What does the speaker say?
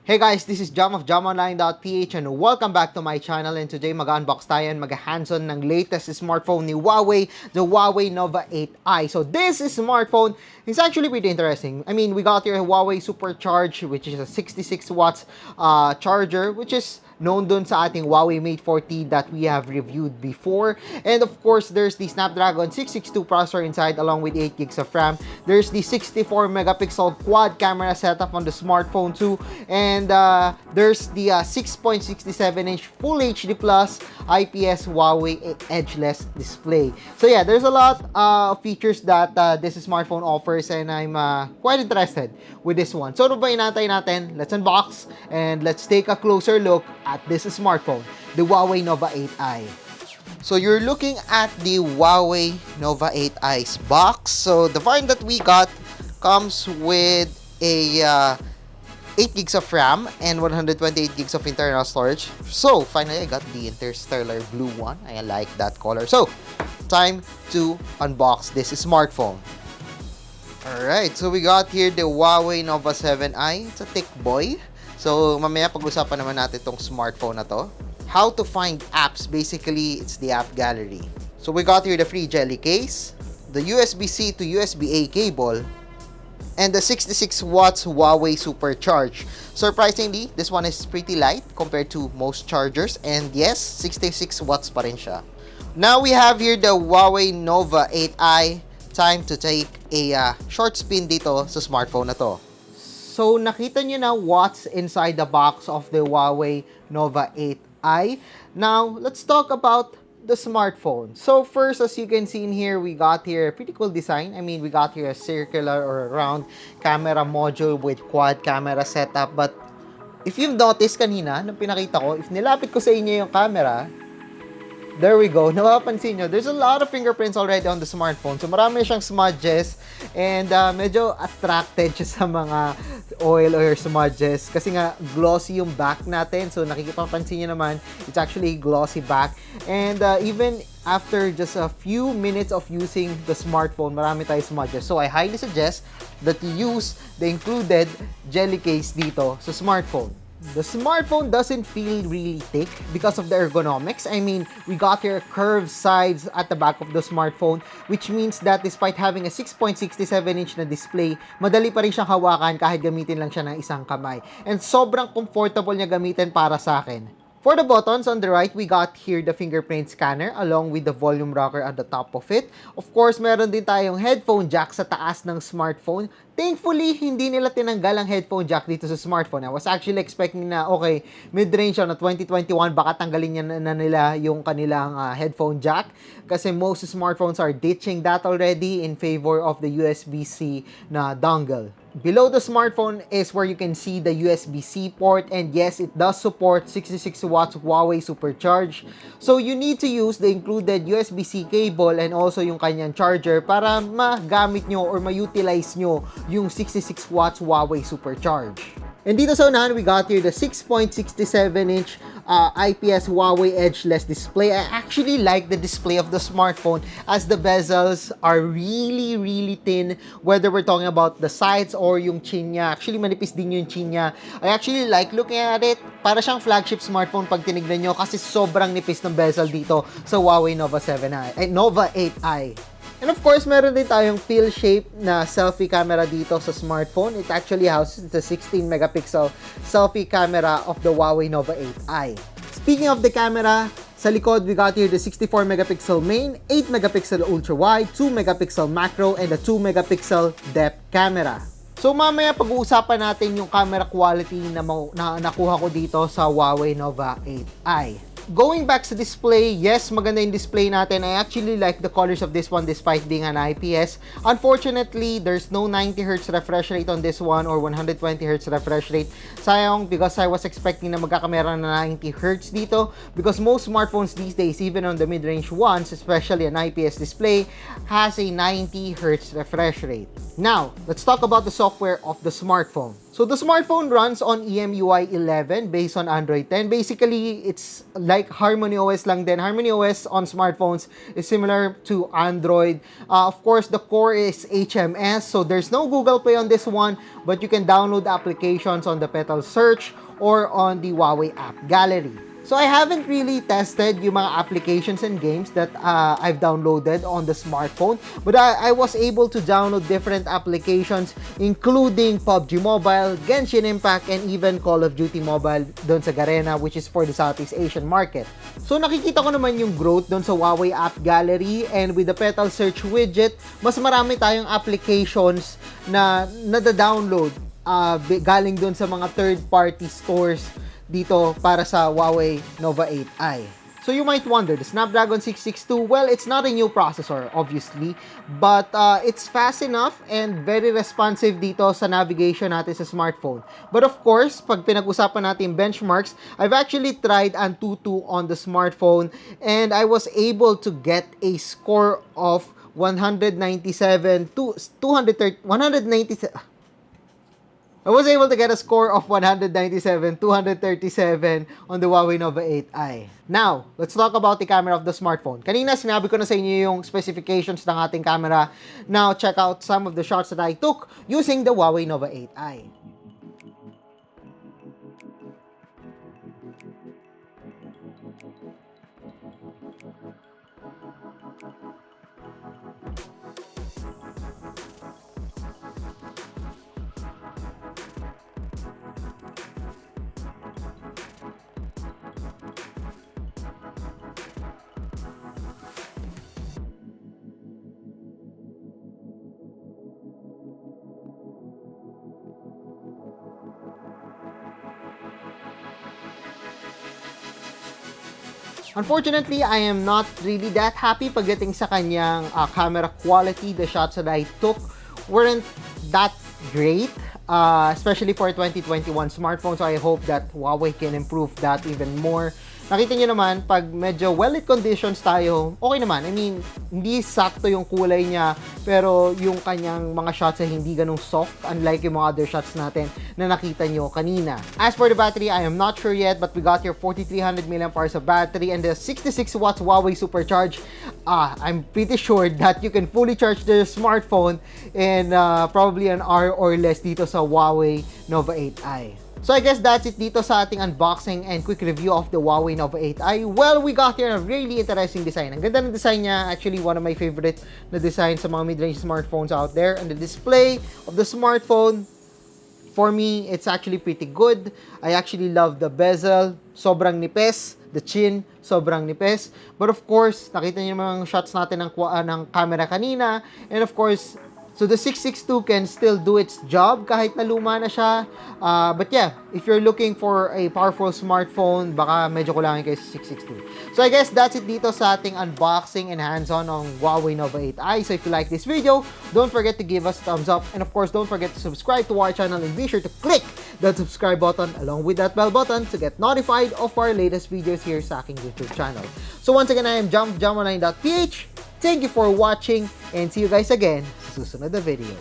Hey guys, this is Jam of JamOnline.ph and welcome back to my channel, and today mag-unbox tayo and mag-hands-on ng latest smartphone ni Huawei, the Huawei Nova 8i. So this smartphone is actually pretty interesting. I mean, we got here a Huawei SuperCharge, which is a 66 watts charger, which is known dun sa ating Huawei Mate 40 that we have reviewed before. And of course, there's the Snapdragon 662 processor inside along with 8 gigs of RAM. There's the 64 megapixel quad camera setup on the smartphone too. And there's the 6.67-inch Full HD Plus IPS Huawei Edgeless display. So yeah, there's a lot of features that this smartphone offers, and I'm quite interested with this one. So ano ba inantay natin? Let's unbox and let's take a closer look at this smartphone, the Huawei Nova 8i. So you're looking at the Huawei Nova 8i's box. So the variant that we got comes with a 8 gigs of RAM and 128 gigs of internal storage. So finally, I got the interstellar blue one. I like that color. So time to unbox this smartphone. Alright, so we got here the Huawei Nova 7i. It's a thick boy. So mamaya pag-usapan naman natin itong smartphone na to. How to find apps. Basically, it's the app gallery. So we got here the free jelly case, the USB-C to USB-A cable, and the 66 watts Huawei SuperCharge. Surprisingly, this one is pretty light compared to most chargers, and yes, 66 watts pa rin siya. Now we have here the Huawei Nova 8i. Time to take a short spin dito sa smartphone na to. So nakita nyo na what's inside the box of the Huawei Nova 8i. Now, let's talk about the smartphone. So first, as you can see in here, we got here a pretty cool design. I mean, we got here a circular or a round camera module with quad camera setup. But if you've noticed kanina, nung pinakita ko, if nilapit ko sa inyo yung camera, there we go. Napapansin nyo, there's a lot of fingerprints already on the smartphone. So marami siyang smudges, and medyo attracted siya sa mga oil or smudges kasi nga glossy yung back natin. So nakikipapansin nyo naman, it's actually glossy back. And even after just a few minutes of using the smartphone, marami tayo smudges. So I highly suggest that you use the included jelly case dito sa smartphone. The smartphone doesn't feel really thick because of the ergonomics. I mean, we got here curved sides at the back of the smartphone, which means that despite having a 6.67-inch na display, madali pa rin siyang hawakan kahit gamitin lang siya ng isang kamay. And sobrang comfortable niya gamitin para sa akin. For the buttons on the right, we got here the fingerprint scanner along with the volume rocker at the top of it. Of course, meron din tayong headphone jack sa taas ng smartphone. Thankfully, hindi nila tinanggal ang headphone jack dito sa smartphone. I was actually expecting na, okay, mid-range na 2021, baka tanggalin niya na nila yung kanilang headphone jack. Kasi most smartphones are ditching that already in favor of the USB-C na dongle. Below the smartphone is where you can see the USB-C port, and yes, it does support 66 watts Huawei SuperCharge. So you need to use the included USB-C cable and also yung kanyang charger para magamit nyo or ma-utilize nyo yung 66 watts Huawei SuperCharge. And dito sa unahan, we got here the 6.67-inch IPS Huawei Edgeless display. I actually like the display of the smartphone as the bezels are really thin, whether we're talking about the sides or yung chin niya. Actually, manipis din yung chin niya. I actually like looking at it. Para siyang flagship smartphone pag tinignan nyo kasi sobrang nipis ng bezel dito sa Huawei Nova 7i, Nova 8i. And of course, meron din tayong pill shape na selfie camera dito sa smartphone. It actually houses the 16 megapixel selfie camera of the Huawei Nova 8i. Speaking of the camera, sa likod, we got here the 64 megapixel main, 8 megapixel ultra wide, 2 megapixel macro, and a 2 megapixel depth camera. So mamaya pag-uusapan natin yung camera quality na nakuha ko dito sa Huawei Nova 8i. Going back sa display, yes, maganda yung display natin. I actually like the colors of this one despite being an IPS. Unfortunately, there's no 90Hz refresh rate on this one or 120Hz refresh rate. Sayang, because I was expecting na magkakamera na 90Hz dito, because most smartphones these days, even on the mid-range ones, especially an IPS display, has a 90Hz refresh rate. Now, let's talk about the software of the smartphone. So the smartphone runs on EMUI 11 based on Android 10. Basically, it's like Harmony OS lang din. Harmony OS on smartphones is similar to Android. Of course, the core is HMS, so there's no Google Play on this one, but you can download applications on the Petal Search or on the Huawei App Gallery. So I haven't really tested yung mga applications and games that I've downloaded on the smartphone, but I was able to download different applications including PUBG Mobile, Genshin Impact, and even Call of Duty Mobile doon sa Garena, which is for the Southeast Asian market. So nakikita ko naman yung growth doon sa Huawei App Gallery, and with the Petal Search widget, mas marami tayong applications na nada-download galing doon sa mga third-party stores dito para sa Huawei Nova 8i. So you might wonder, the Snapdragon 662, well, it's not a new processor, obviously, but it's fast enough and very responsive dito sa navigation natin sa smartphone. But of course, pag pinag-usapan natin benchmarks, I've actually tried Antutu on the smartphone, and I was able to get a score of 197 to 230, 197. I was able to get a score of 197, 237 on the Huawei Nova 8i. Now, let's talk about the camera of the smartphone. Kanina, sinabi ko na sa inyo yung specifications ng ating camera. Now, check out some of the shots that I took using the Huawei Nova 8i. Unfortunately, I am not really that happy pagdating sa kanyang camera quality. The shots that I took weren't that great, especially for 2021 smartphone. So I hope that Huawei can improve that even more. Nakita nyo naman, pag medyo well-lit conditions tayo, okay naman. I mean, hindi sakto yung kulay niya, pero yung kanyang mga shots ay hindi ganong soft, unlike yung mga other shots natin na nakita nyo kanina. As for the battery, I am not sure yet, but we got here 4,300 mAh of battery and the 66 watts Huawei SuperCharge. I'm pretty sure that you can fully charge the smartphone in probably an hour or less dito sa Huawei Nova 8i. So I guess that's it dito sa ating unboxing and quick review of the Huawei Nova 8i. Well, we got here a really interesting design. Ang ganda ng design niya. Actually, one of my favorite na design sa mga mid-range smartphones out there. And the display of the smartphone, for me, it's actually pretty good. I actually love the bezel. Sobrang nipes. The chin, sobrang nipes. But of course, nakita niyo mga shots natin ng camera kanina. And of course, so the 662 can still do its job kahit na luma na siya. But yeah, if you're looking for a powerful smartphone, baka medyo kulangin kayo sa 662. So I guess that's it dito sa ating unboxing and hands-on on Huawei Nova 8i. So if you like this video, don't forget to give us a thumbs up. And of course, don't forget to subscribe to our channel and be sure to click that subscribe button along with that bell button to get notified of our latest videos here sa aking YouTube channel. So once again, I am JamOnline.ph. Thank you for watching and see you guys again sa susunod na video.